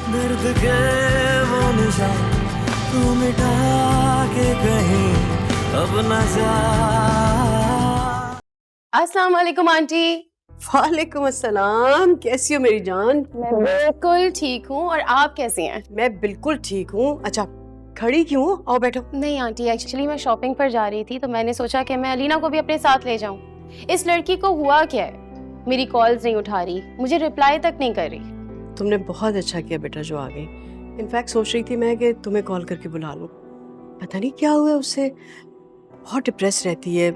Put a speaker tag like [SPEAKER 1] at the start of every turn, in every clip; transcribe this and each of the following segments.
[SPEAKER 1] दर्द के वो निशान तू मिटा के कहीं अब न जा।
[SPEAKER 2] अस्सलाम वालेकुम आंटी।
[SPEAKER 3] वालेकुम अस्सलाम, कैसी हो मेरी जान?
[SPEAKER 2] मैं बिल्कुल ठीक हूँ, और आप कैसी हैं?
[SPEAKER 3] मैं बिल्कुल ठीक हूँ। अच्छा, खड़ी क्यों हो? आओ बैठो।
[SPEAKER 2] नहीं आंटी, एक्चुअली मैं शॉपिंग पर जा रही थी तो मैंने सोचा कि मैं अलीना को भी अपने साथ ले जाऊं। इस लड़की को हुआ क्या है, मेरी कॉल्स नहीं उठा रही, मुझे रिप्लाई तक नहीं कर रही।
[SPEAKER 3] तुमने बहुत अच्छा किया बेटा जो आ गई। इनफैक्ट सोच रही थी मैं कि तुम्हें कॉल करके बुला लूं। पता नहीं क्या हुआ उससे, बहुत डिप्रेस रहती है।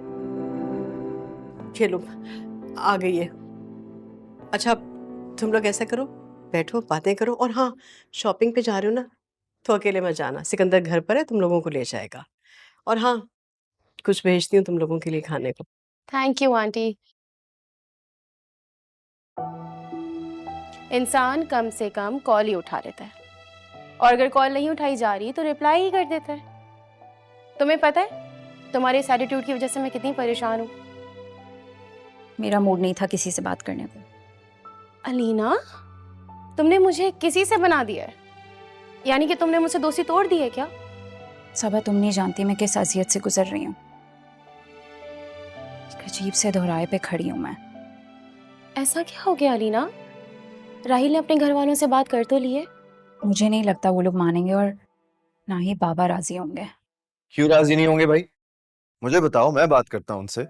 [SPEAKER 3] चलो आ गई है। अच्छा, तुम लोग ऐसा करो, बैठो बातें करो, और हाँ, शॉपिंग पे जा रहे हो ना तो अकेले मत जाना, सिकंदर घर पर है, तुम लोगों को ले जाएगा। और हाँ, कुछ भेजती हूँ तुम लोगों के लिए खाने को।
[SPEAKER 2] Thank you aunty. इंसान कम से कम कॉल ही उठा लेता है, और अगर कॉल नहीं उठाई जा रही तो रिप्लाई ही कर देता है। तुम्हें पता है तुम्हारे इस एटीट्यूड की वजह से मैं कितनी परेशान हूँ।
[SPEAKER 4] मेरा मूड नहीं था किसी से बात करने को।
[SPEAKER 2] अलीना, तुमने मुझे किसी से बना दिया है? यानी कि तुमने मुझसे दोस्ती तोड़ दी है क्या?
[SPEAKER 4] सबा, तुम नहीं जानती मैं किस अजियत से गुजर रही हूँ। एक अजीब से दोहराए पे खड़ी हूँ मैं।
[SPEAKER 2] ऐसा क्या हो गया अलीना? राहिल ने अपने घर वालों से बात कर तो ली है?
[SPEAKER 4] मुझे नहीं लगता वो लोग मानेंगे, और ना ही बाबा राजी होंगे।
[SPEAKER 5] क्यों राजी नहीं होंगे भाई? मुझे बताओ, मैं बात करता हूँ उनसे।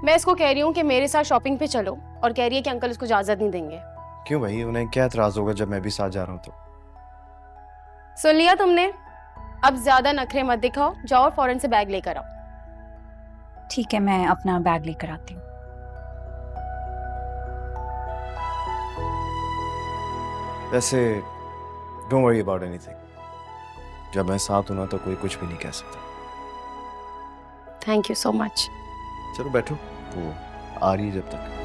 [SPEAKER 2] मैं इसको कह रही हूँ कि मेरे साथ शॉपिंग पे चलो, और कह रही है कि अंकल उसको इजाजत नहीं देंगे।
[SPEAKER 5] क्यों भाई, उन्हें क्या एतराज होगा जब मैं भी साथ जा रहा हूँ तो?
[SPEAKER 2] सुन लिया तुमने? अब ज्यादा नखरे मत दिखाओ, जाओ और फौरन से बैग लेकर आओ।
[SPEAKER 4] ठीक है, मैं अपना बैग लेकर आती हूँ।
[SPEAKER 5] वैसे डोंट वरी अबाउट एनीथिंग, जब मैं साथ हूं ना तो कोई कुछ भी नहीं कह सकता।
[SPEAKER 2] Thank you so much.
[SPEAKER 5] चलो बैठो, वो आ रही है जब तक।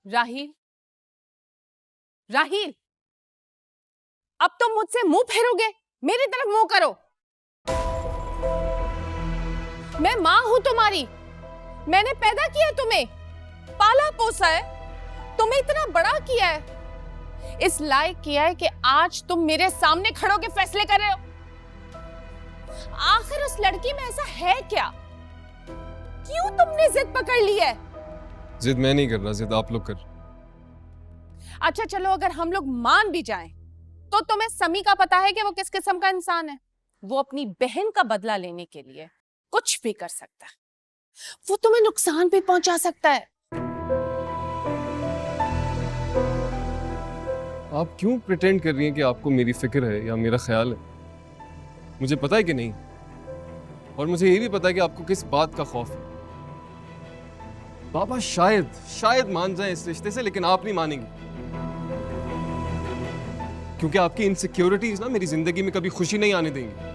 [SPEAKER 6] राहिल, राहिल, अब तुम मुझसे मुंह फेरोगे? मेरी तरफ मुंह करो। मैं मां हूं तुम्हारी, मैंने पैदा किया है तुम्हें, पाला पोसा है, तुम्हें इतना बड़ा किया है, इस लायक किया है कि आज तुम मेरे सामने खड़े होकर फैसले कर रहे हो। आखिर उस लड़की में ऐसा है क्या? क्यों तुमने जिद पकड़ ली है?
[SPEAKER 7] जिद मैं नहीं कर रहा, जिद आप लोग कर।
[SPEAKER 6] अच्छा चलो, अगर हम लोग मान भी जाएं, तो तुम्हें समी का पता है कि वो किस किस्म का इंसान है? वो अपनी बहन का बदला लेने के लिए कुछ भी कर सकता है, वो तुम्हें नुकसान भी पहुंचा सकता है।
[SPEAKER 7] आप क्यों प्रिटेंड कर रही हैं कि आपको मेरी फिक्र है या मेरा ख्याल है? मुझे पता है कि नहीं, और मुझे ये भी पता है कि आपको किस बात का खौफ है। बाबा शायद मान जाए इस रिश्ते से, लेकिन आप नहीं मानेंगी, क्योंकि आपकी इनसिक्योरिटीज ना मेरी जिंदगी में कभी खुशी नहीं आने देंगी।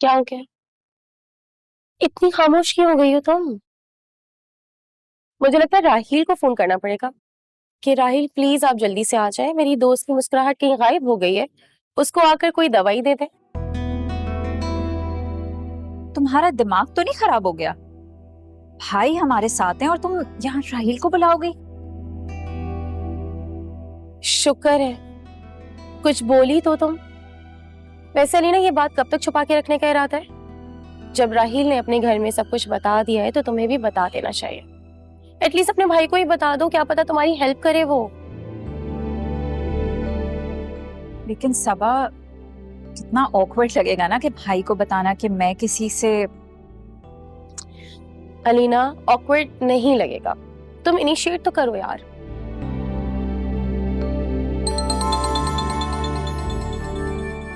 [SPEAKER 2] क्या हो गया? इतनी खामोश क्यों हो गई हो तुम? मुझे लगता है राहिल को फोन करना पड़ेगा कि राहिल प्लीज आप जल्दी से आ जाए, मेरी दोस्त की मुस्कुराहट कहीं गायब हो गई है, उसको आकर कोई दवाई दे दे।
[SPEAKER 4] तुम्हारा दिमाग तो नहीं खराब हो गया? भाई हमारे साथ हैं और तुम यहाँ राहिल को बुलाओगे?
[SPEAKER 2] शुक्र है कुछ बोली तो तुम। वैसे अलीना, ये बात कब तक छुपा के रखने का इरादा है? जब राहिल ने अपने घर में सब कुछ बता दिया है तो तुम्हें भी बता देना चाहिए। एटलीस्ट अपने भाई को ही बता दो, क्या पता तुम्हारी हेल्प करे वो।
[SPEAKER 4] लेकिन सबा, कितना ऑकवर्ड लगेगा ना कि भाई को बताना कि मैं किसी से।
[SPEAKER 2] अलीना, ऑकवर्ड नहीं लगेगा, तुम इनिशिएट तो करो यार।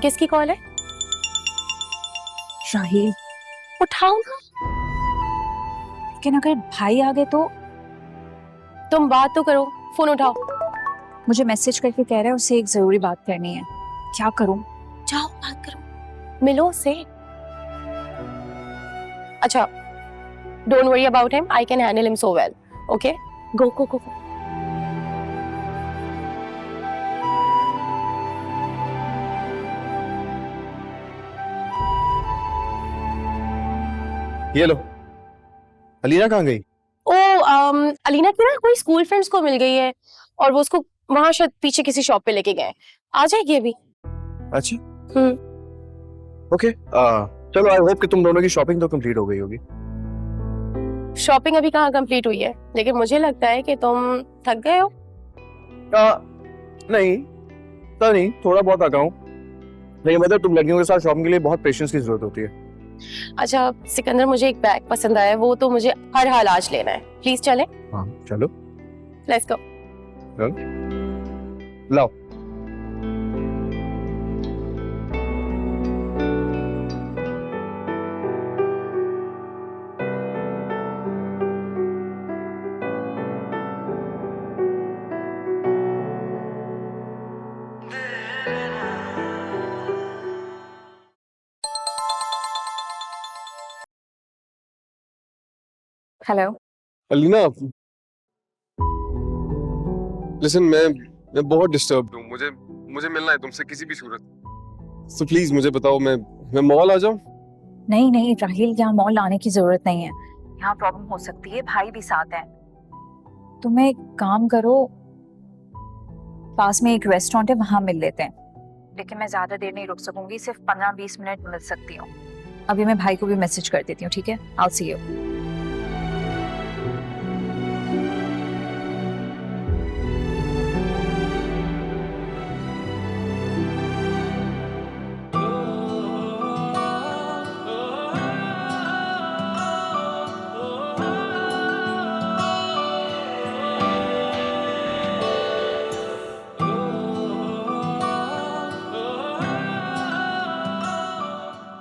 [SPEAKER 2] किसकी कॉल है?
[SPEAKER 4] राहिल।
[SPEAKER 2] उठाओ ना।
[SPEAKER 4] लेकिन अगर भाई आ गए तो
[SPEAKER 2] तुम बात तो करो, फोन उठाओ।
[SPEAKER 4] मुझे मैसेज करके कह रहा है उससे एक जरूरी बात करनी है। क्या करूं?
[SPEAKER 2] जाओ बात करो, मिलो उससे। अच्छा, don't worry about him, I can handle him so well. Okay, go go go.
[SPEAKER 5] ये लो। अलीना कहाँ गई?
[SPEAKER 2] ओ अलीना की ना कोई स्कूल फ्रेंड्स को मिल गई है और वो उसको वहां शायद पीछे किसी शॉप पे लेके गए। आ जाएगी अभी।
[SPEAKER 5] अच्छा।
[SPEAKER 2] हम्म।
[SPEAKER 5] ओके, चलो, आई होप कि तुम दोनों की शॉपिंग तो कंप्लीट हो गई होगी।
[SPEAKER 2] शॉपिंग अभी कहाँ कंप्लीट हुई है, लेकिन मुझे लगता है कि तुम थक गए हो।
[SPEAKER 5] नहीं, तो नहीं, थोड़ा बहुत आता हूँ, लेकिन मतलब तुम लड़कियों के साथ शॉपिंग के लिए बहुत पेशेंस की जरूरत होती है।
[SPEAKER 2] अच्छा सिकंदर, मुझे एक बैग पसंद आया है, वो तो मुझे हर हाल आज लेना है। प्लीज चले।
[SPEAKER 5] हाँ चलो,
[SPEAKER 2] लेट्स गो।
[SPEAKER 5] लाओ।
[SPEAKER 4] हेलो।
[SPEAKER 7] अलीना, लिसन, मैं बहुत डिस्टर्ब्ड हूँ। मुझे मिलना है तुमसे किसी भी सूरत। तो प्लीज मुझे बताओ, मैं मॉल आ जाऊँ?
[SPEAKER 4] नहीं नहीं राहिल, यहाँ मॉल आने की जरूरत नहीं है। यहाँ प्रॉब्लम हो सकती है, भाई भी साथ है। तुम एक काम करो, पास में एक रेस्टोरेंट है, वहां मिल लेते हैं। लेकिन मैं ज्यादा देर नहीं रुक सकूंगी, सिर्फ 15-20 मिनट मिल सकती हूँ। अभी मैं भाई को भी मैसेज कर देती हूँ, ठीक है? I will see you.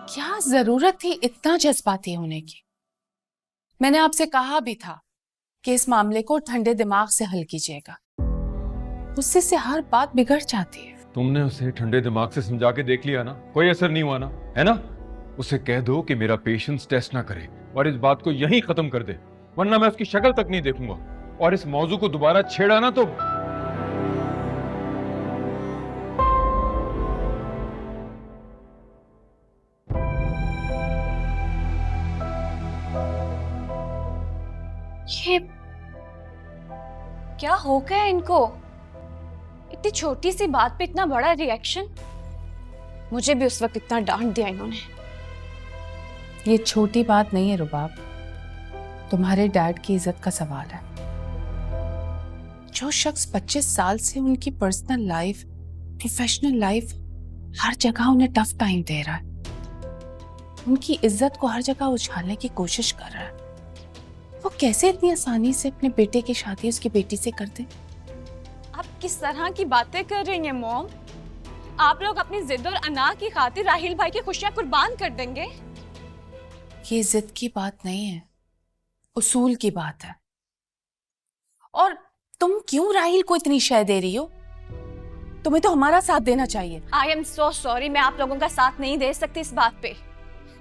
[SPEAKER 6] क्या जरूरत थी इतना जज्बाती होने की? मैंने आपसे कहा भी था कि इस मामले को ठंडे दिमाग से हल कीजिएगा। गुस्से से हर बात बिगड़ जाती है।
[SPEAKER 8] तुमने उसे ठंडे दिमाग से समझा के देख लिया ना, कोई असर नहीं हुआ ना, है ना? उसे कह दो कि मेरा पेशेंस टेस्ट ना करे और इस बात को यहीं खत्म कर दे, वरना मैं उसकी शक्ल तक नहीं देखूंगा। और इस मौजू को दोबारा छेड़ा ना तो
[SPEAKER 9] ये क्या हो गया इनको? इतनी छोटी सी बात पे इतना बड़ा रिएक्शन। मुझे भी उस वक्त इतना डांट दिया इन्होंने।
[SPEAKER 6] ये छोटी बात नहीं है रुबाब, तुम्हारे डैड की इज्जत का सवाल है। जो शख्स 25 साल से उनकी पर्सनल लाइफ, प्रोफेशनल लाइफ, हर जगह उन्हें टफ टाइम दे रहा है, उनकी इज्जत को हर जगह उछालने की कोशिश कर रहा है, वो कैसे इतनी आसानी से अपने बेटे की शादी उसकी बेटी से कर दे?
[SPEAKER 9] आप किस तरह की बातें कर रही हैं मॉम? आप लोग अपनी जिद और अना की खातिर राहिल भाई की खुशियां कुर्बान कर देंगे?
[SPEAKER 6] ये जिद की बात नहीं है, उसूल की बात है। और तुम क्यों राहिल को इतनी शय दे रही हो? तुम्हें तो हमारा साथ देना चाहिए।
[SPEAKER 9] आई एम सो सॉरी, मैं आप लोगों का साथ नहीं दे सकती इस बात पे।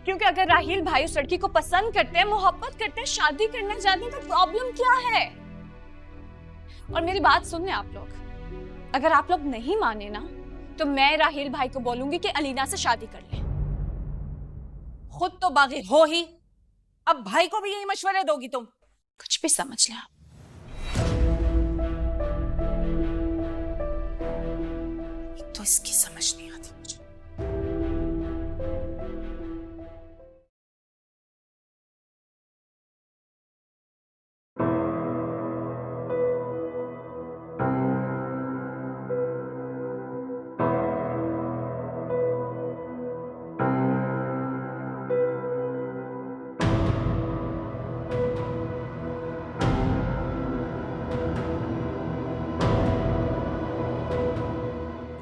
[SPEAKER 9] क्योंकि अगर राहिल भाई उस लड़की को पसंद करते हैं, मोहब्बत करते हैं, शादी करना चाहते हैं, तो प्रॉब्लम क्या है? और मेरी बात सुन लें आप लोग, अगर आप लोग नहीं माने ना तो मैं राहिल भाई को बोलूंगी कि अलीना से शादी कर ले।
[SPEAKER 10] खुद तो बागी हो ही, अब भाई को भी यही मशवरे दोगी तुम?
[SPEAKER 6] कुछ भी समझ लें। तो इसकी समझ नहीं आती मुझे।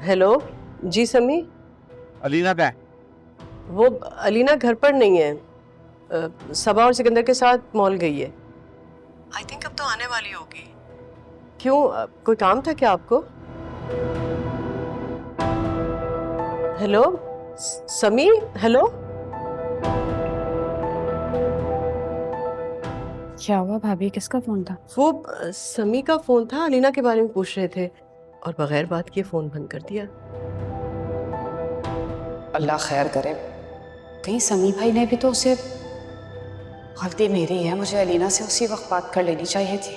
[SPEAKER 3] हेलो जी समी।
[SPEAKER 11] अलीना का है?
[SPEAKER 3] वो अलीना घर पर नहीं है, सबा और सिकंदर के साथ मॉल गई है। आई थिंक अब तो आने वाली होगी। क्यों, कोई काम था क्या आपको? हेलो समी, हेलो।
[SPEAKER 2] क्या हुआ भाभी, किसका फोन था?
[SPEAKER 3] वो समी का फोन था, अलीना के बारे में पूछ रहे थे और बगैर बात किए फोन बंद कर दिया।
[SPEAKER 12] अल्लाह खैर करे, कहीं समी भाई ने भी तो उसे, गलती मेरी है, मुझे अलीना से उसी वक्त बात कर लेनी चाहिए थी।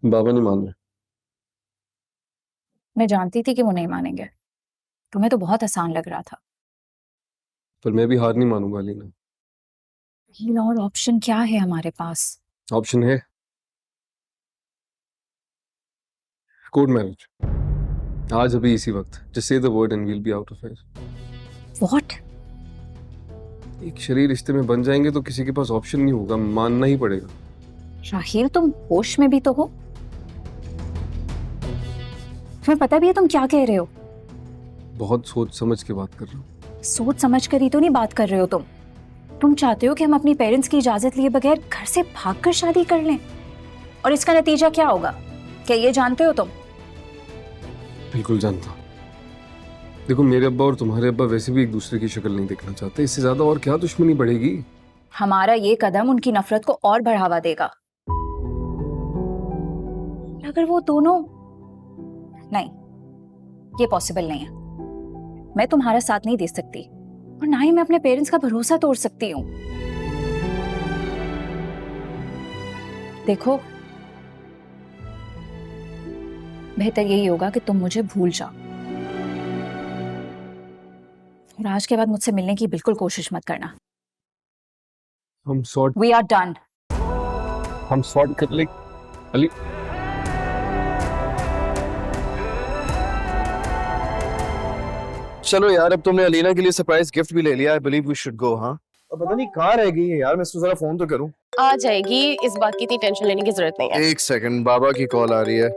[SPEAKER 7] बाबा नहीं मान रहे।
[SPEAKER 4] मैं जानती थी कि वो नहीं मानेंगे। तुम्हें तो बहुत आसान लग रहा था।
[SPEAKER 7] पर मैं भी हार नहीं मानूंगा अलीना।
[SPEAKER 4] और ऑप्शन क्या है हमारे पास?
[SPEAKER 7] ऑप्शन है कोर्ट मैरिज, आज अभी इसी वक्त। Just say the word and we'll be out of here.
[SPEAKER 4] What?
[SPEAKER 7] एक शरीर रिश्ते में बन जाएंगे तो किसी के पास ऑप्शन नहीं होगा, मानना ही पड़ेगा।
[SPEAKER 4] राहील, तुम होश में भी तो हो? तुम्हें पता भी है तुम क्या कह रहे हो?
[SPEAKER 7] बहुत सोच समझ के बात कर रहा हूँ।
[SPEAKER 4] सोच समझ कर ही तो नहीं बात कर रहे हो तुम। तुम चाहते हो कि हम अपनी पेरेंट्स की इजाजत लिए बगैर घर से भागकर शादी कर लें, और इसका नतीजा क्या होगा, क्या ये जानते हो तुम?
[SPEAKER 7] बिल्कुल जानता हूँ। देखो, मेरे अब्बा और तुम्हारे अब्बा वैसे भी एक दूसरे की शक्ल नहीं देखना चाहते, इससे ज्यादा और क्या दुश्मनी बढ़ेगी?
[SPEAKER 4] हमारा ये कदम उनकी नफरत को और बढ़ावा देगा। अगर वो दोनों, नहीं, ये पॉसिबल नहीं है। मैं तुम्हारा साथ नहीं दे सकती, और ना ही मैं अपने पेरेंट्स का भरोसा तोड़ सकती हूँ। देखो, बेहतर यही होगा कि तुम मुझे भूल जाओ, और आज के बाद मुझसे मिलने की बिल्कुल कोशिश मत करना।
[SPEAKER 7] हम सॉर्ट
[SPEAKER 4] वी आर डन।
[SPEAKER 7] हम सॉर्ट कर ले अली। चलो यार, अब तुमने अलीना के लिए सरप्राइज गिफ्ट भी ले लिया। I believe we should go. हाँ, अब पता नहीं कहाँ रह गई है यार, मैं इसको जरा फोन तो करूं।
[SPEAKER 2] आ जाएगी, इस बात की इतनी टेंशन लेने की जरूरत नहीं है।
[SPEAKER 5] एक सेकंड, बाबा की कॉल आ रही है।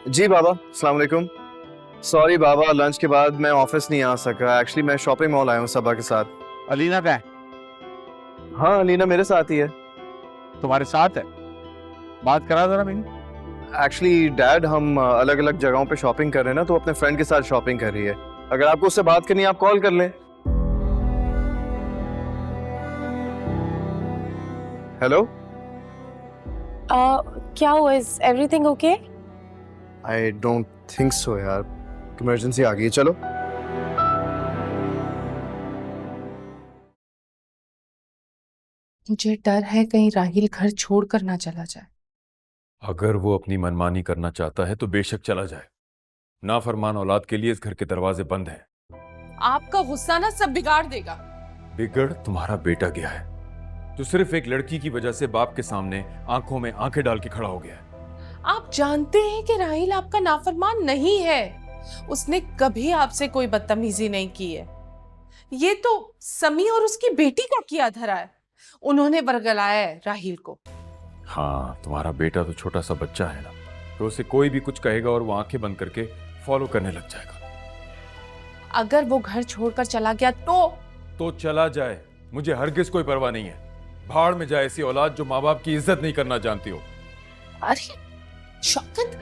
[SPEAKER 5] जी बाबा, अस्सलाम वालेकुम। सॉरी बाबा, लंच के बाद मैं ऑफिस नहीं आ सका। एक्चुअली मैं शॉपिंग मॉल आया हूँ सबा के साथ।
[SPEAKER 11] अलीना का है?
[SPEAKER 5] हाँ, अलीना मेरे साथ ही है।
[SPEAKER 11] तुम्हारे साथ है? बात करा जरा मैंने।
[SPEAKER 5] एक्चुअली डैड, हम अलग अलग जगहों पे शॉपिंग कर रहे हैं ना, तो अपने फ्रेंड के साथ शॉपिंग कर रही है। अगर आपको उससे बात करनी है आप कॉल कर लें। हेलो,
[SPEAKER 2] क्या हुआ? Is everything okay?
[SPEAKER 5] I don't think so यार, इमरजेंसी आ गई है। चलो।
[SPEAKER 6] मुझे डर है कहीं राहिल घर छोड़कर ना चला जाए।
[SPEAKER 8] अगर वो अपनी मनमानी करना चाहता है तो बेशक चला जाए। नाफरमान औलाद के लिए इस घर के दरवाजे बंद हैं।
[SPEAKER 6] आपका गुस्सा ना सब बिगाड़ देगा।
[SPEAKER 8] बिगड़ तुम्हारा बेटा गया है, जो सिर्फ एक लड़की की वजह से बाप के सामने आंखों में आंखें डाल के खड़ा हो गया है।
[SPEAKER 6] आप जानते हैं कि राहिल आपका नाफरमान नहीं है। उसने कभी आपसे कोई बदतमीजी नहीं की है। ये तो समी और उसकी बेटी का किया धरा है। उन्होंने बरगलाया है राहिल को।
[SPEAKER 8] हाँ, तुम्हारा बेटा तो छोटा सा बच्चा है ना, तो उसे कोई भी कुछ कहेगा और वो आंखें बंद करके फॉलो करने लग जाएगा।
[SPEAKER 6] अगर वो घर छोड़कर चला गया तो
[SPEAKER 8] चला जाए, मुझे हरगिज कोई परवाह नहीं है। भाड़ में जाए ऐसी औलाद जो माँ बाप की इज्जत नहीं करना जानती हो।
[SPEAKER 6] अरे शौकत,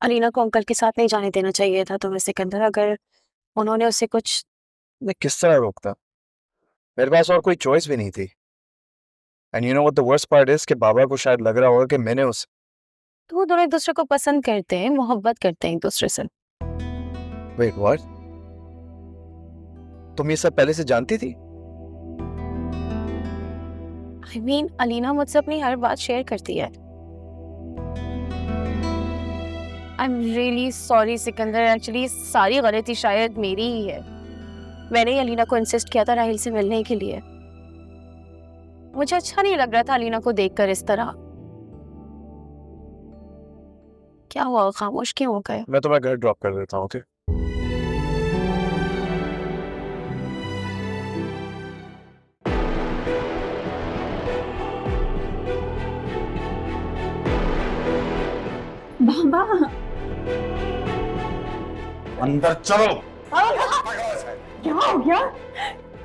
[SPEAKER 2] अलीना को अंकल के साथ नहीं जाने देना चाहिए था तुम्हें सिकंदर। अगर उन्होंने उससे कुछ,
[SPEAKER 5] मैं किस तरह रोकता? मेरे पास और कोई चॉइस भी नहीं थी। And you know what the worst part is कि बाबा को शायद लग रहा होगा कि मैंने उस
[SPEAKER 2] तो वो दोनों एक दूसरे को पसंद करते हैं, मोहब्बत करते हैं एक दूसरे से।
[SPEAKER 5] Wait what? तुम ये सब पहले से जानती थी?
[SPEAKER 2] I mean, अलीना मुझसे अपनी हर बात शेयर करती है। I'm really sorry Sikandar, actually सारी गलती शायद मेरी ही है। मैंने ही अलीना को इंसिस्ट किया था राहिल से मिलने के लिए। मुझे अच्छा नहीं लग रहा था अलीना को देखकर इस तरह। क्या हुआ, खामोश क्यों हो गए?
[SPEAKER 5] मैं तुम्हें घर ड्रॉप कर देता हूँ, ओके?
[SPEAKER 4] बाबा
[SPEAKER 11] अंदर चलो।
[SPEAKER 3] क्या हो गया?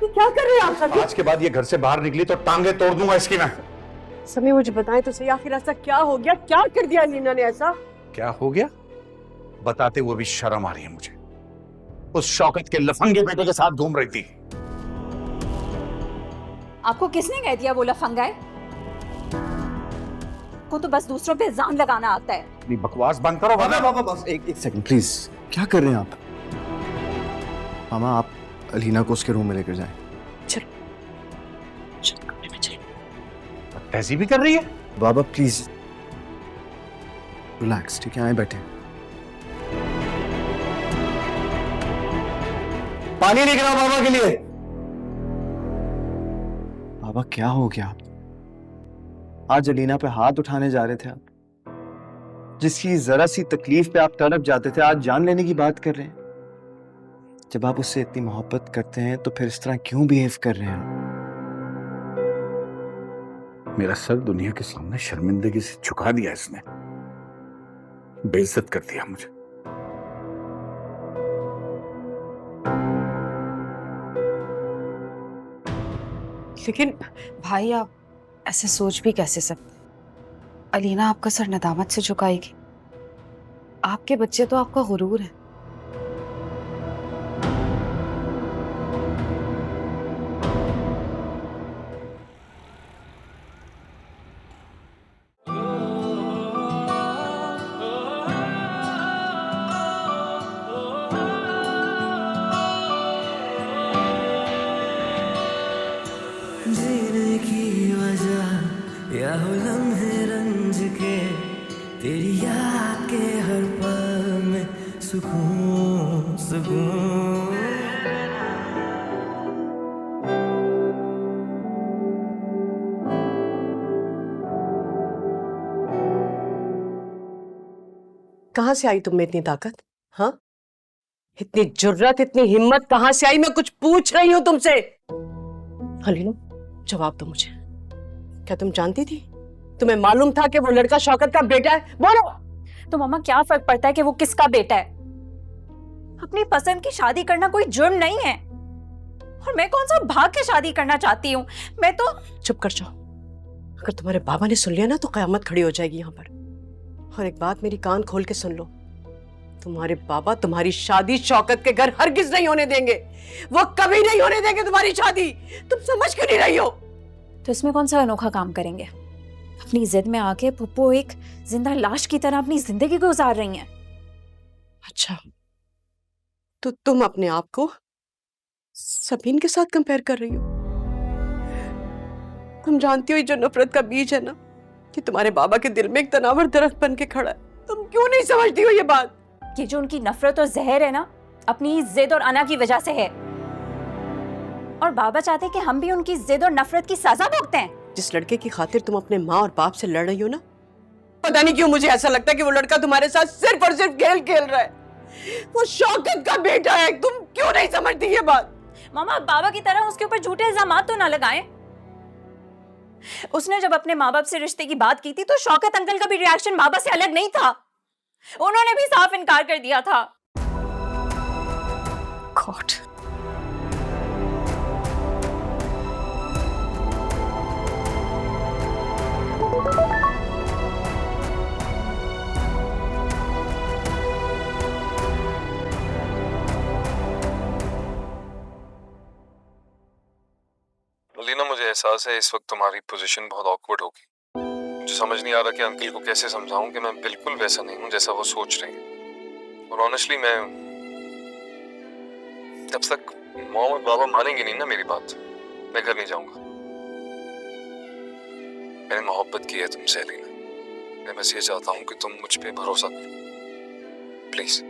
[SPEAKER 3] ये क्या कर रहे हैं आप सभी?
[SPEAKER 11] आज के बाद ये घर से बाहर निकली तो टांगे तोड़ दूंगा इसकी मैं।
[SPEAKER 3] सभी मुझे बताएं तो सही, आखिर ऐसा क्या हो गया? क्या कर दिया नीना ने ऐसा?
[SPEAKER 11] क्या हो गया बताते हुए भी शर्म आ रही है मुझे। उस शौकत के लफंगे बेटे के साथ घूम रही थी।
[SPEAKER 4] आपको किसने कह दिया वो लफंगा है? को तो बस दूसरों पे इल्जाम लगाना आता है।
[SPEAKER 11] अपनी बकवास बंद करो वरना।
[SPEAKER 5] बाबा बस एक सेकंड प्लीज। क्या कर रहे हैं आप? मामा आप अलीना को उसके रूम में लेकर जाएं।
[SPEAKER 11] ऐसी भी कर रही है?
[SPEAKER 5] बाबा प्लीज रिलैक्स, ठीक है? आए बैठे। पानी लेकर आओ बाबा के लिए। बाबा क्या हो गया? आज अलीना पे हाथ उठाने जा रहे थे आप। जिसकी जरा सी तकलीफ पे आप तड़प जाते थे, आज जान लेने की बात कर रहे हैं। जब आप उससे इतनी मोहब्बत करते हैं तो फिर इस तरह क्यों बिहेव कर रहे हैं?
[SPEAKER 11] मेरा सर दुनिया के सामने शर्मिंदगी से झुका दिया इसने। बेइज्जत कर दिया मुझे।
[SPEAKER 3] लेकिन
[SPEAKER 12] भाई आप ऐसे सोच भी कैसे सकते? अलीना आपका सर नदामत से झुकाएगी? आपके बच्चे तो आपका गुरूर है।
[SPEAKER 1] जीने की वजह या हो लम्हे रंज के, तेरी याद के हर पल में सुकून सुकून।
[SPEAKER 3] कहां से आई तुम में इतनी ताकत? हाँ, इतनी जुर्रत, इतनी हिम्मत कहां से आई? मैं कुछ पूछ रही हूं तुमसे। अलीना जवाब दो मुझे। क्या तुम जानती थी? तुम्हें मालूम था कि वो लड़का शौकत का बेटा है? बोलो।
[SPEAKER 4] तो मामा क्या फर्क पड़ता है कि वो किसका बेटा है? अपनी पसंद की शादी करना कोई जुर्म नहीं है। और मैं कौन सा भाग के शादी करना चाहती हूँ? मैं तो
[SPEAKER 3] चुप कर जाओ। अगर तुम्हारे बाबा ने सुन लिया ना तो कयामत खड़ी हो जाएगी यहाँ पर। और एक बात मेरी कान खोल के सुन लो, तुम्हारे बाबा तुम्हारी शादी शौकत के घर हरगिज नहीं होने देंगे। वो कभी नहीं होने देंगे तुम्हारी शादी। तुम समझ क्यों नहीं रही हो?
[SPEAKER 4] तो इसमें कौन सा अनोखा काम करेंगे? अपनी जिद में आके पुप्पो एक जिंदा लाश की तरह अपनी जिंदगी गुजार रही हैं।
[SPEAKER 3] अच्छा, तो तुम अपने आप को सबीन के साथ कंपेयर कर रही हो? तुम जानती हो ये जो नफरत का बीज है ना, कि तुम्हारे बाबा के दिल में एक तनावर दरख्त बन के खड़ा है। तुम क्यों नहीं समझती हो ये बात?
[SPEAKER 4] ये जो उनकी नफरत और जहर है ना, अपनी जिद और अना की वजह से है। और बाबा चाहते हैं कि हम भी उनकी जिद और नफरत की सजा भुगतें हैं।
[SPEAKER 3] जिस लड़के की खातिर तुम अपने माँ और बाप से लड़ रही हो ना, पता नहीं क्यों मुझे ऐसा लगता है कि वो लड़का तुम्हारे साथ सिर्फ और सिर्फ खेल खेल रहा है। वो शौकत का बेटा है। तुम क्यों नहीं समझती ये बात?
[SPEAKER 4] मामा बाबा की तरह उसके ऊपर झूठे इल्जाम तो ना लगाएं। उसने जब अपने माँ बाप से रिश्ते की बात की थी तो शौकत अंकल का भी रिएक्शन बाबा से अलग नहीं था। उन्होंने भी साफ इनकार कर दिया था।
[SPEAKER 3] गॉड।
[SPEAKER 7] अलीना मुझे एहसास है इस वक्त तुम्हारी पोजीशन बहुत ऑकवर्ड होगी। मुझे समझ नहीं आ रहा कि अंकल को कैसे समझाऊं कि मैं बिल्कुल वैसा नहीं हूं जैसा वो सोच रहे हैं। और ऑनेस्टली मैं जब तक मॉम और बाबा मानेंगे नहीं ना मेरी बात, मैं घर नहीं जाऊंगा। मैंने मोहब्बत की है तुमसे अलीना। मैं बस ये चाहता हूं कि तुम मुझ पे भरोसा करो प्लीज।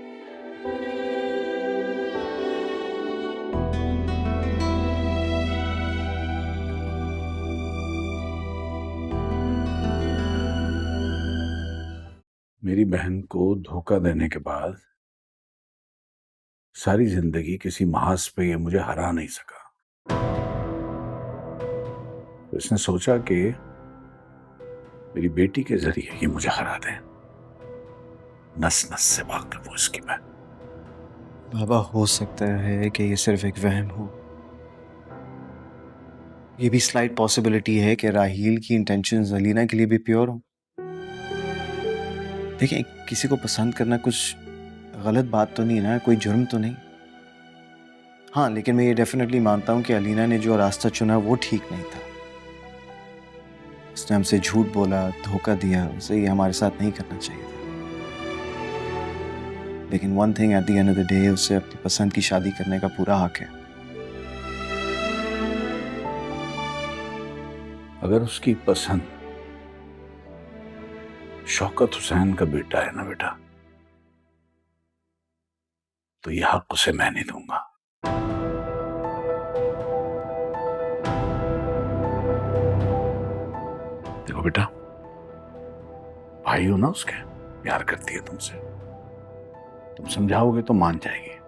[SPEAKER 11] मेरी बहन को धोखा देने के बाद सारी जिंदगी किसी महाज पे ये मुझे हरा नहीं सका। तो इसने सोचा कि मेरी बेटी के जरिए ये मुझे हरा दें। नस नस से वाकिफ हूं इसकी मैं।
[SPEAKER 5] बाबा, हो सकता है कि ये सिर्फ एक वहम हो। ये भी स्लाइट पॉसिबिलिटी है कि राहील की इंटेंशंस अलीना के लिए भी प्योर हो। देखिए, किसी को पसंद करना कुछ गलत बात तो नहीं है ना, कोई जुर्म तो नहीं। हाँ, लेकिन मैं ये डेफिनेटली मानता हूँ कि अलीना ने जो रास्ता चुना वो ठीक नहीं था। उसने हमसे झूठ बोला, धोखा दिया, उसे ये हमारे साथ नहीं करना चाहिए था। लेकिन one thing, at the end of the day उसे अपनी पसंद की शादी करने का पूरा हक है।
[SPEAKER 11] अगर उसकी पसंद शौकत हुसैन का बेटा है ना बेटा, तो यह हक उसे मैं नहीं दूंगा। देखो बेटा, भाई हो ना उसके, प्यार करती है तुमसे, तुम समझाओगे तो मान जाएगी।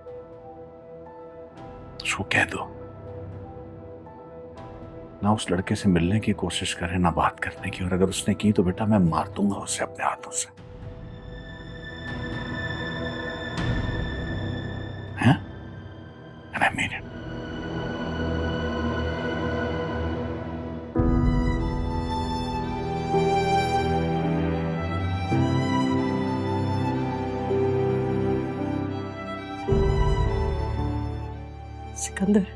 [SPEAKER 11] उसको कह दो ना उस लड़के से मिलने की कोशिश करे, ना बात करने की, और अगर उसने की तो बेटा मैं मार दूंगा उसे अपने हाथों से। हैं? And I mean it.
[SPEAKER 3] Sikandar,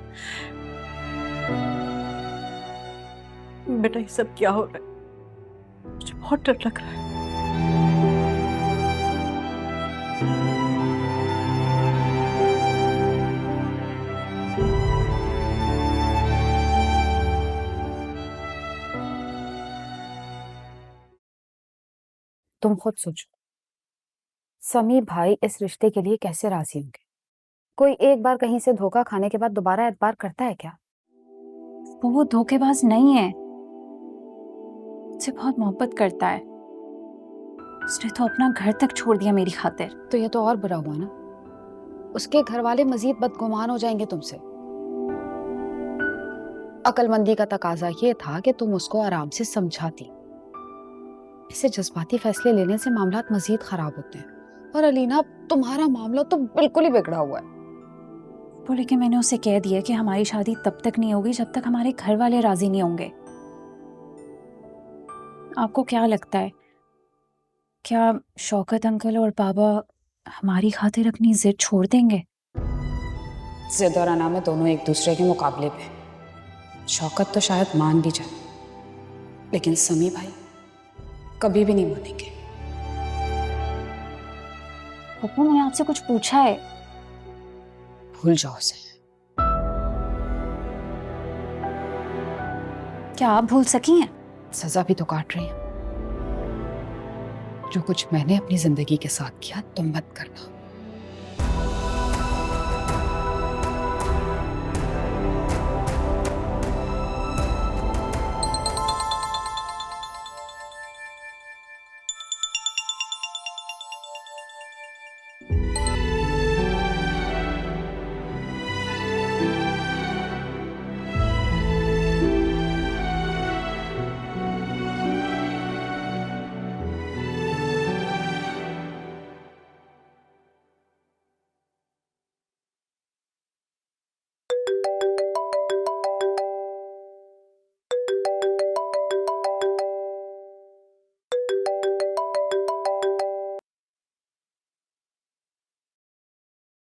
[SPEAKER 3] बेटा ये सब क्या हो रहा है? मुझे बहुत डर लग रहा है।
[SPEAKER 12] तुम खुद सोचो, समी भाई इस रिश्ते के लिए कैसे राजी होंगे? कोई एक बार कहीं से धोखा खाने के बाद दोबारा एतबार करता है क्या?
[SPEAKER 4] वो धोखेबाज नहीं है, मुझसे बहुत मोहब्बत करता है। उसने तो अपना घर तक छोड़ दिया मेरी खातिर।
[SPEAKER 12] तो ये तो और बुरा हुआ ना, उसके घर वाले मजीद बदगुमान हो जाएंगे तुमसे। अक्लमंदी का तकाजा ये था कि तुम उसको आराम से समझाती। इसे जज्बाती फैसले लेने से मामला मजीद खराब होते हैं। और अलीना, तुम्हारा मामला तो बिल्कुल ही बिगड़ा हुआ है।
[SPEAKER 4] वो लेकिन मैंने उसे कह दिया कि हमारी शादी तब तक नहीं होगी जब तक हमारे घर वाले राजी नहीं होंगे। आपको क्या लगता है, क्या शौकत अंकल और बाबा हमारी खातिर अपनी जिद छोड़ देंगे?
[SPEAKER 12] जिद और अना में दोनों एक दूसरे के मुकाबले पे। शौकत तो शायद मान भी जाए, लेकिन समी भाई कभी भी नहीं मानेंगे।
[SPEAKER 4] पप्पू, मैंने आपसे कुछ पूछा है।
[SPEAKER 12] भूल जाओ उसे।
[SPEAKER 4] क्या आप भूल सकी हैं?
[SPEAKER 12] सजा भी तो काट रही हैं। जो कुछ मैंने अपनी जिंदगी के साथ किया तुम मत करना।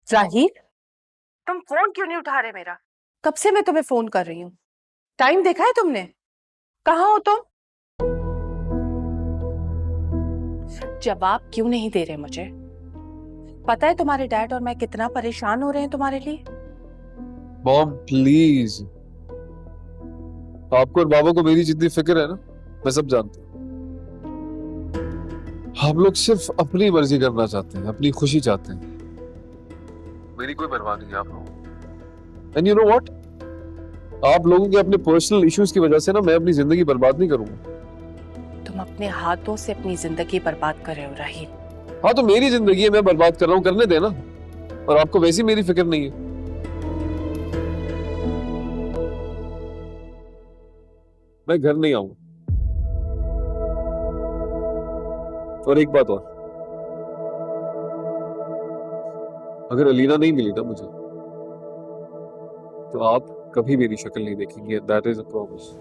[SPEAKER 10] राहील, तुम फोन क्यों नहीं उठा रहे मेरा? कब से मैं तुम्हें फोन कर रही हूँ। टाइम देखा है तुमने? कहाँ हो तुम? जवाब क्यों नहीं दे रहे मुझे? पता है तुम्हारे डैड और मैं कितना परेशान हो रहे हैं तुम्हारे लिए।
[SPEAKER 7] मॉम प्लीज, आपको और बाबा को मेरी जितनी फिक्र है ना, मैं सब जानता हूँ। आप लोग सिर्फ अपनी मर्जी करना चाहते हैं, अपनी खुशी चाहते हैं, मेरी कोई परवाह नहीं है आप लोगों। एंड यू नो व्हाट, आप लोगों के अपने पर्सनल इश्यूज की वजह से ना मैं अपनी जिंदगी बर्बाद नहीं करूंगा।
[SPEAKER 10] तुम अपने हाथों से अपनी जिंदगी बर्बाद कर रहे हो राहील।
[SPEAKER 7] हाँ, तो मेरी जिंदगी है, मैं बर्बाद कर रहा हूँ, करने देना। और आपको वैसी मेरी फिक्र नहीं है। मैं घर नहीं आऊंगा। और एक बात और, अगर अलीना नहीं मिली ना मुझे, तो आप कभी मेरी शक्ल नहीं देखेंगे। That is a promise.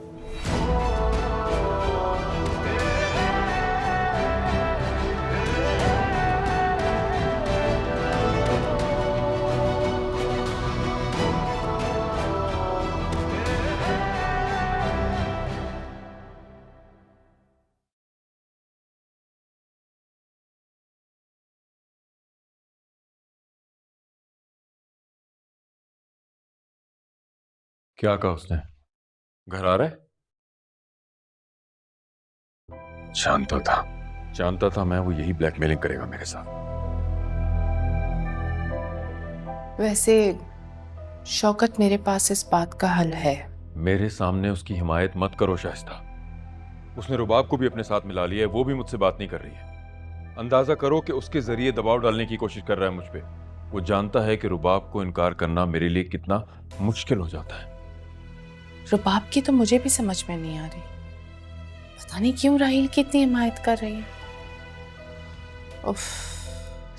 [SPEAKER 8] क्या कहा उसने? घर आ रहा है? जानता था मैं, वो यही ब्लैकमेलिंग करेगा मेरे साथ।
[SPEAKER 10] वैसे शौकत, मेरे पास इस बात का हल है।
[SPEAKER 8] मेरे सामने उसकी हिमायत मत करो शाइस्ता। उसने रुबाब को भी अपने साथ मिला लिया है, वो भी मुझसे बात नहीं कर रही है। अंदाजा करो कि उसके जरिए दबाव डालने की कोशिश कर रहा है मुझ पे। वो जानता है कि रुबाब को इनकार करना मेरे लिए कितना मुश्किल हो जाता है।
[SPEAKER 10] रुबाब की तो मुझे भी समझ में नहीं आ रही। पता नहीं क्यों राहिल की इतनी हिमायत कर रही है। उफ,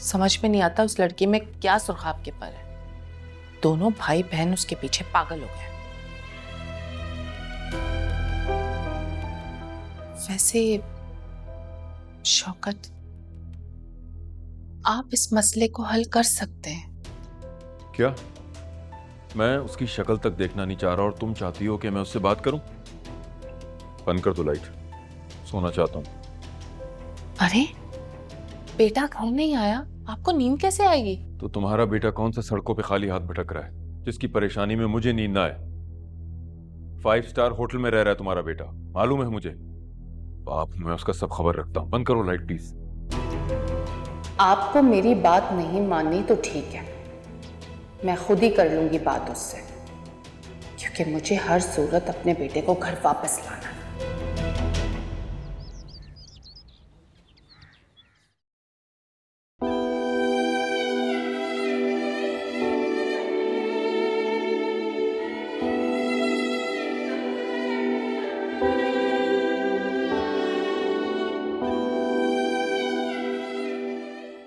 [SPEAKER 10] समझ में नहीं आता उस लड़की में क्या सुरखाब के पर है। दोनों भाई बहन उसके पीछे पागल हो गए। वैसे शौकत, आप इस मसले को हल कर सकते हैं।
[SPEAKER 8] क्या? मैं उसकी शक्ल तक देखना नहीं चाह रहा और तुम चाहती हो कि मैं उससे बात करूं? बंद कर दो लाइट, सोना चाहता हूं।
[SPEAKER 10] अरे बेटा घर नहीं आया, आपको नींद कैसे आएगी?
[SPEAKER 8] तो तुम्हारा बेटा कौन सा सड़कों पे खाली हाथ भटक रहा है, जिसकी परेशानी में मुझे नींद ना आए? 5 स्टार होटल में रह रहा है तुम्हारा बेटा, मालूम है मुझे। बाप, मैं उसका सब खबर रखता हूं। बंद करो लाइट प्लीज।
[SPEAKER 10] आपको मेरी बात नहीं माननी तो ठीक है, मैं खुद ही कर लूंगी बात उससे, क्योंकि मुझे हर सूरत अपने बेटे को घर वापस लाना है।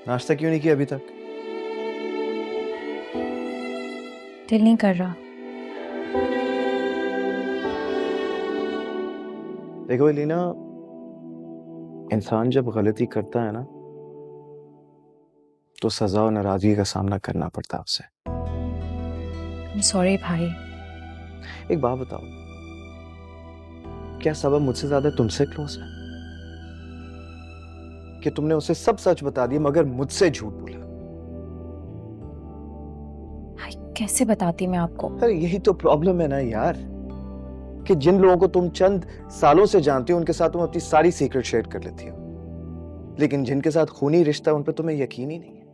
[SPEAKER 5] नाश्ता क्यों नहीं किया अभी तक?
[SPEAKER 4] दिल नहीं कर रहा।
[SPEAKER 5] देखो एलिना, इंसान जब गलती करता है ना, तो सजा और नाराजगी का सामना करना पड़ता है उसे।
[SPEAKER 4] सॉरी भाई।
[SPEAKER 5] एक बात बताओ, क्या सबब मुझसे ज्यादा तुमसे क्लोज है? कि तुमने उसे सब सच बता दिया मगर मुझसे झूठ बोला?
[SPEAKER 4] भाई कैसे बताती मैं आपको?
[SPEAKER 5] अरे यही तो प्रॉब्लम है ना यार, कि जिन लोगों को तुम चंद सालों से जानती हो उनके साथ तुम अपनी सारी सीक्रेट शेयर कर लेती हो, लेकिन जिनके साथ खूनी रिश्ता है उन पर तुम्हें यकीन ही नहीं है।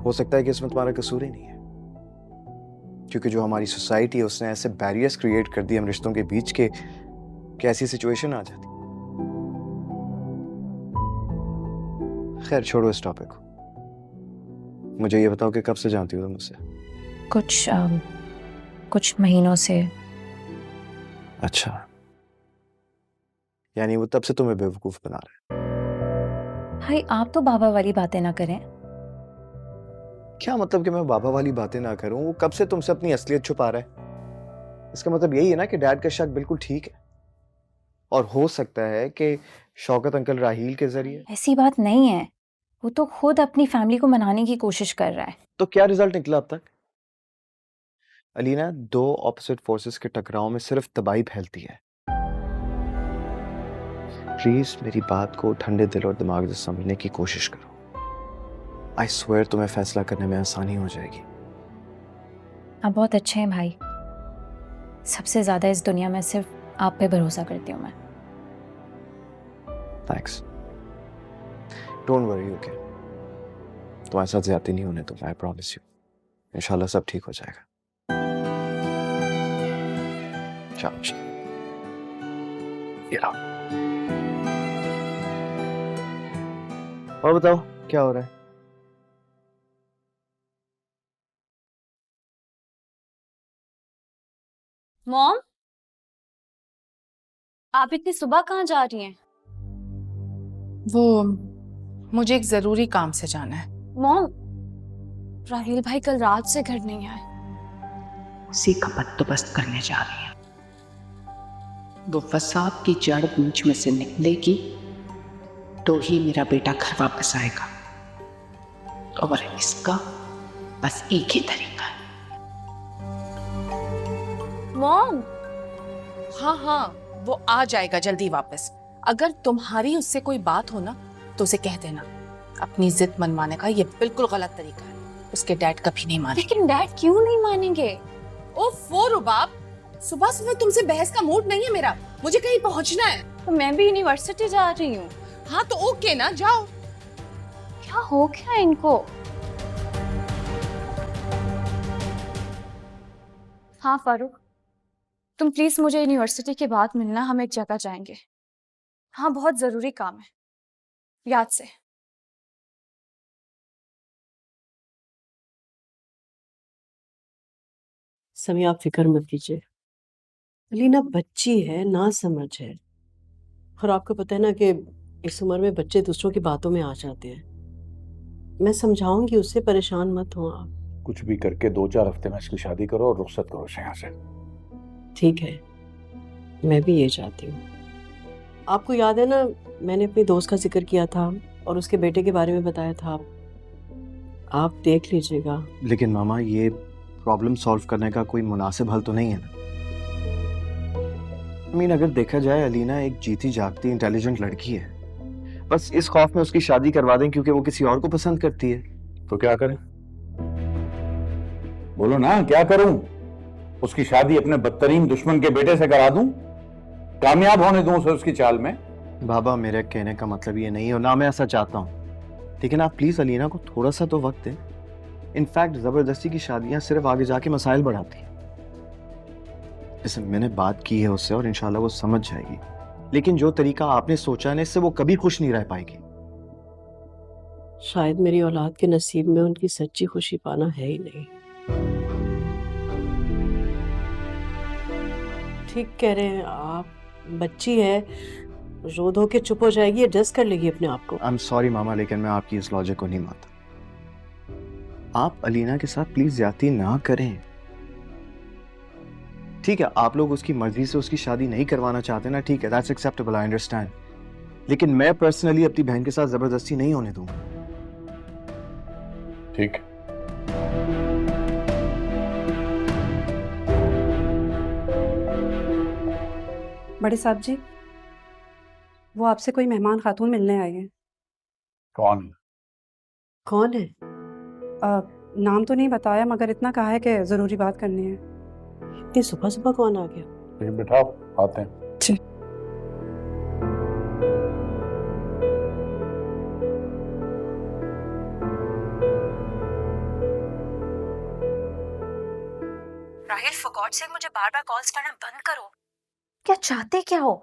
[SPEAKER 5] हो सकता है कि इसमें तुम्हारा कसूर ही नहीं है, क्योंकि जो हमारी सोसाइटी है उसने ऐसे बैरियर्स क्रिएट कर दिए हम रिश्तों के बीच के कि ऐसी सिचुएशन आ जाती। खैर छोड़ो इस टॉपिक को, मुझे ये बताओ कि कब से जानती हो तुम मुझसे?
[SPEAKER 4] कुछ महीनों से।
[SPEAKER 5] अच्छा, यानी वो तब से तुम्हें बेवकूफ बना रहा है।
[SPEAKER 4] भाई आप तो बाबा वाली बातें ना करें।
[SPEAKER 5] क्या मतलब कि मैं बाबा वाली बातें ना करूं? वो कब से तुमसे अपनी असलियत छुपा रहा है? इसका मतलब यही है ना कि डैड का शक बिल्कुल ठीक है, और हो सकता है कि शौकत अंकल राहील के जरिए।
[SPEAKER 4] ऐसी बात नहीं है, वो तो खुद अपनी फैमिली को मनाने की कोशिश कर रहा है।
[SPEAKER 5] तो क्या रिजल्ट निकला अब तक? अलीना, दो ऑपोजिट फोर्सेस के टकराव में सिर्फ तबाही फैलती है। प्लीज मेरी बात को ठंडे दिल और दिमाग से समझने की कोशिश करो। आई स्वेयर तुम्हें फैसला करने में आसानी हो जाएगी।
[SPEAKER 4] आप बहुत अच्छे हैं भाई, सबसे ज्यादा इस दुनिया में सिर्फ आप पे भरोसा करती हूँ मैं।
[SPEAKER 5] थैंक्स। Don't worry, okay? तुम्हारे साथ ज्यादती नहीं होने दूंगा, आई प्रॉमिस यू। इंशाल्लाह सब ठीक हो जाएगा। चलो ये लो। और बताओ क्या हो रहा है?
[SPEAKER 9] मॉम, आप इतनी सुबह कहाँ जा रही हैं?
[SPEAKER 10] वो मुझे एक जरूरी काम से जाना है।
[SPEAKER 9] मॉम, राहिल भाई कल रात से घर नहीं आए।
[SPEAKER 13] उसी का बंदोबस्त करने जा रही है। वो फसाद की जड़ बीच में से निकलेगी तो ही मेरा बेटा घर वापस आएगा। और इसका बस एक ही तरीका है।
[SPEAKER 9] मॉम,
[SPEAKER 10] हाँ हाँ, वो आ जाएगा जल्दी वापस। अगर तुम्हारी उससे कोई बात हो ना तो उसे कह देना। अपनी जिद मनवाने का ये बिल्कुल गलत तरीका है। उसके डैड कभी नहीं माने।
[SPEAKER 9] लेकिन डैड क्यों नहीं मानेंगे?
[SPEAKER 10] ओफो रुबाब, सुबह सुबह तुमसे बहस का मूड नहीं है मेरा। मुझे कहीं पहुंचना है।
[SPEAKER 9] तो मैं भी यूनिवर्सिटी जा रही हूँ।
[SPEAKER 10] हाँ तो ओके ना, जाओ।
[SPEAKER 9] क्या हो गया इनको? हाँ फारूक, तुम प्लीज मुझे यूनिवर्सिटी के बाद मिलना। हम एक जगह जाएंगे। हाँ, बहुत जरूरी काम है, याद से।
[SPEAKER 3] समी आप फिक्र मत कीजिए। अलीना बच्ची है, ना समझ है। और आपको पता है ना कि इस उम्र में बच्चे दूसरों की बातों में आ जाते हैं। मैं समझाऊंगी उससे, परेशान मत हो आप।
[SPEAKER 11] कुछ भी करके 2-4 हफ्ते में इसकी शादी करो और रुखसत करो यहाँ से।
[SPEAKER 3] ठीक है, मैं भी ये चाहती हूँ। आपको याद है ना, मैंने अपनी दोस्त का जिक्र किया था और उसके बेटे के बारे में बताया था। आप देख लीजिएगा।
[SPEAKER 5] लेकिन मामा, ये प्रॉब्लम सॉल्व करने का कोई मुनासिब हल तो नहीं है ना। अगर देखा जाए, अलीना एक जीती जागती इंटेलिजेंट लड़की है। बस इस खौफ में उसकी शादी करवा दें क्योंकि वो किसी और को पसंद करती है।
[SPEAKER 11] तो क्या करें? बोलो ना, क्या करूं? उसकी शादी अपने बदतरीन दुश्मन के बेटे से करा दूं? कामयाब होने दूं उसे उसकी चाल में?
[SPEAKER 5] बाबा, मेरे कहने का मतलब ये नहीं है और ना मैं ऐसा चाहता हूँ। लेकिन आप प्लीज अलीना को थोड़ा सा तो वक्त दें। इनफैक्ट जबरदस्ती की शादियां सिर्फ आगे जाके मसाइल बढ़ाती हैं। जैसे मैंने बात की है उससे और इंशाल्लाह वो समझ जाएगी। लेकिन जो तरीका आपने सोचा है इससे वो कभी खुश नहीं रह पाएगी।
[SPEAKER 3] शायद मेरी औलाद के नसीब में उनकी सच्ची खुशी पाना है ही नहीं। ठीक कह रहे हैं आप। बच्ची है, रो धो के चुप हो जाएगी, एडजस्ट कर लेगी अपने आप को।
[SPEAKER 5] आई एम सॉरी मामा, लेकिन मैं आपकी इस लॉजिक को नहीं मानता। आप अलीना के साथ प्लीज ज्यादती ना करें। ठीक है, आप लोग उसकी मर्जी से उसकी शादी नहीं करवाना चाहते ना, ठीक है, दैट्स एक्सेप्टेबल, आई अंडरस्टैंड। लेकिन मैं पर्सनली अपनी बहन के साथ जबरदस्ती नहीं होने दूंगा।
[SPEAKER 11] ठीक।
[SPEAKER 14] बड़े साहब जी, वो आपसे कोई मेहमान खातून मिलने आए हैं।
[SPEAKER 11] कौन?
[SPEAKER 3] कौन है?
[SPEAKER 14] नाम तो नहीं बताया, मगर इतना कहा है कि जरूरी बात करनी है।
[SPEAKER 3] इतनी सुबह सुबह कौन आ गया?
[SPEAKER 11] ठीक, बिठाओ, आते हैं।
[SPEAKER 4] राहिल, फॉर गॉड सेक मुझे बार बार कॉल्स करना बंद करो। क्या चाहते क्या हो?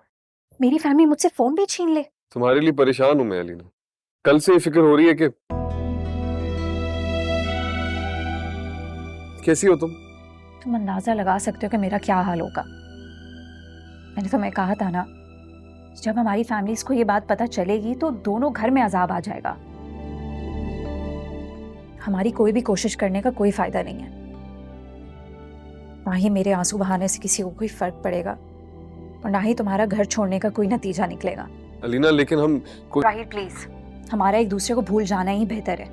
[SPEAKER 4] मेरी फैमिली मुझसे फोन भी छीन ले।
[SPEAKER 7] तुम्हारे लिए परेशान हूं मैं अलीना। कल से ये फिक्र हो रही है कि कैसी हो
[SPEAKER 4] तुम अंदाजा लगा सकते हो कि मेरा क्या हाल होगा। मैंने तुम्हें कहा था ना, जब हमारी फैमिलीज को ये बात पता चलेगी तो दोनों घर में अजाब आ जाएगा। हमारी कोई भी कोशिश करने का कोई फायदा नहीं है। ना ही मेरे आंसू बहाने से किसी को कोई फर्क पड़ेगा और ना ही तुम्हारा घर छोड़ने का कोई नतीजा निकलेगा।
[SPEAKER 7] अलीना, लेकिन हम
[SPEAKER 4] राहिल प्लीज, हमारा एक दूसरे को भूल जाना ही बेहतर है।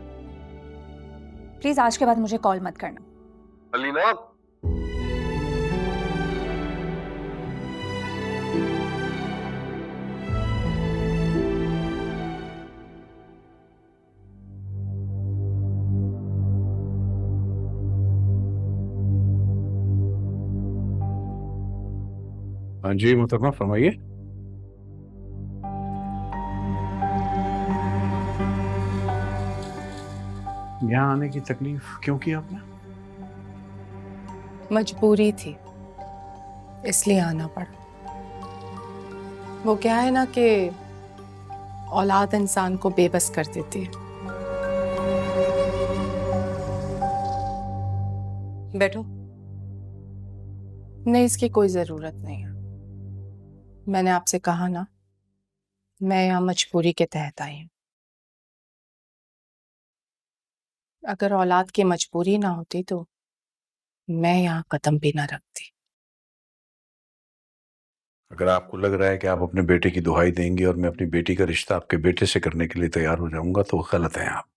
[SPEAKER 4] प्लीज आज के बाद मुझे कॉल मत करना।
[SPEAKER 7] अलीना,
[SPEAKER 11] हाँ जी मोहतरमा, फरमाइए। यहाँ आने की तकलीफ क्यों की आपने?
[SPEAKER 10] मजबूरी थी, इसलिए आना पड़ा। वो क्या है ना कि औलाद इंसान को बेबस कर देती है।
[SPEAKER 3] बैठो।
[SPEAKER 10] नहीं, इसकी कोई जरूरत नहीं है। मैंने आपसे कहा ना, मैं यहाँ मजबूरी के तहत आई हूँ। अगर औलाद की मजबूरी ना होती तो मैं यहाँ कदम भी ना रखती।
[SPEAKER 11] अगर आपको लग रहा है कि आप अपने बेटे की दुहाई देंगे और मैं अपनी बेटी का रिश्ता आपके बेटे से करने के लिए तैयार हो जाऊंगा तो गलत है आप।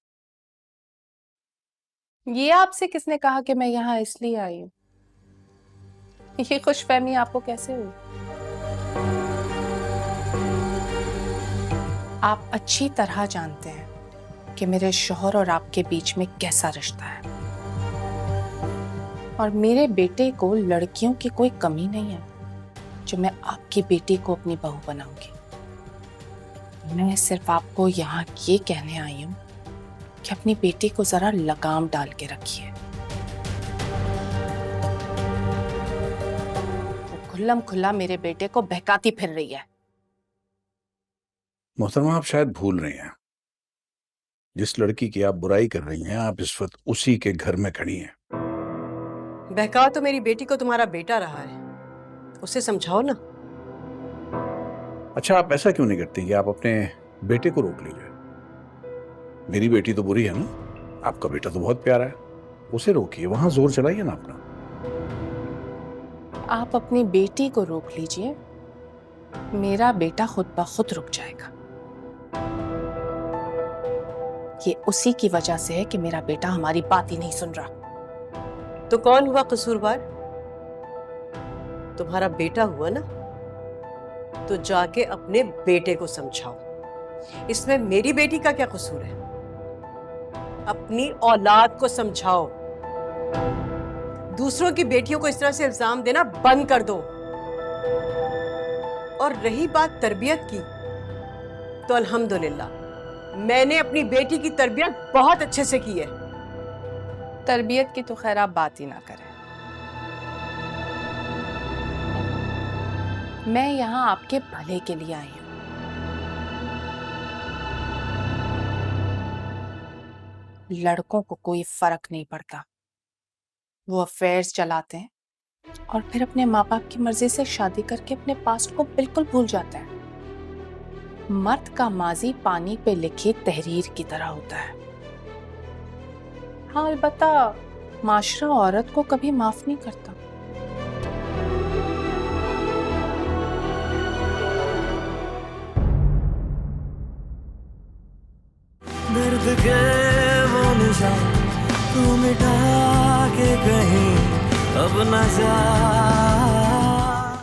[SPEAKER 10] ये आपसे किसने कहा कि मैं यहाँ इसलिए आई हूँ? ये खुशफहमी आपको कैसे हुई? आप अच्छी तरह जानते हैं कि मेरे शौहर और आपके बीच में कैसा रिश्ता है, और मेरे बेटे को लड़कियों की कोई कमी नहीं है जो मैं आपकी बेटी को अपनी बहू बनाऊंगी। मैं सिर्फ आपको यहाँ ये कहने आई हूँ कि अपनी बेटी को जरा लगाम डाल के रखिए। वो खुल्लम खुल्ला मेरे बेटे को बहकाती फिर रही है।
[SPEAKER 11] मोहतरमा, आप शायद भूल रही हैं, जिस लड़की की आप बुराई कर रही हैं आप इस वक्त उसी के घर में खड़ी हैं।
[SPEAKER 3] बहका तो मेरी बेटी को तुम्हारा बेटा रहा है, उसे समझाओ ना।
[SPEAKER 11] अच्छा, आप ऐसा क्यों नहीं करती कि आप अपने बेटे को रोक लीजिए। मेरी बेटी तो बुरी है ना, आपका बेटा तो बहुत प्यारा है, उसे रोकिए, वहां जोर चलाइए ना अपना।
[SPEAKER 10] आप अपनी बेटी को रोक लीजिए, मेरा बेटा खुद ब खुद रुक जाएगा। ये उसी की वजह से है कि मेरा बेटा हमारी बात ही नहीं सुन रहा।
[SPEAKER 3] तो कौन हुआ कसूरवार? तुम्हारा बेटा हुआ ना, तो जाके अपने बेटे को समझाओ। इसमें मेरी बेटी का क्या कसूर है? अपनी औलाद को समझाओ। दूसरों की बेटियों को इस तरह से इल्जाम देना बंद कर दो। और रही बात तरबियत की, तो अल्हम्दुलिल्लाह मैंने अपनी बेटी की तरबियत बहुत अच्छे से की है।
[SPEAKER 10] तरबियत की तो खैर आप बात ही ना करें। मैं यहाँ आपके भले के लिए आई हूँ। लड़कों को कोई फर्क नहीं पड़ता, वो अफेयर्स चलाते हैं और फिर अपने माँ बाप की मर्जी से शादी करके अपने पास्ट को बिल्कुल भूल जाते हैं। मर्द का माजी पानी पे लिखी तहरीर की तरह होता है। हाँ, अलबत्ता माशरा औरत को कभी माफ नहीं करता।
[SPEAKER 1] दर्द के वो निशान तू मिटा के कहीं अब न जा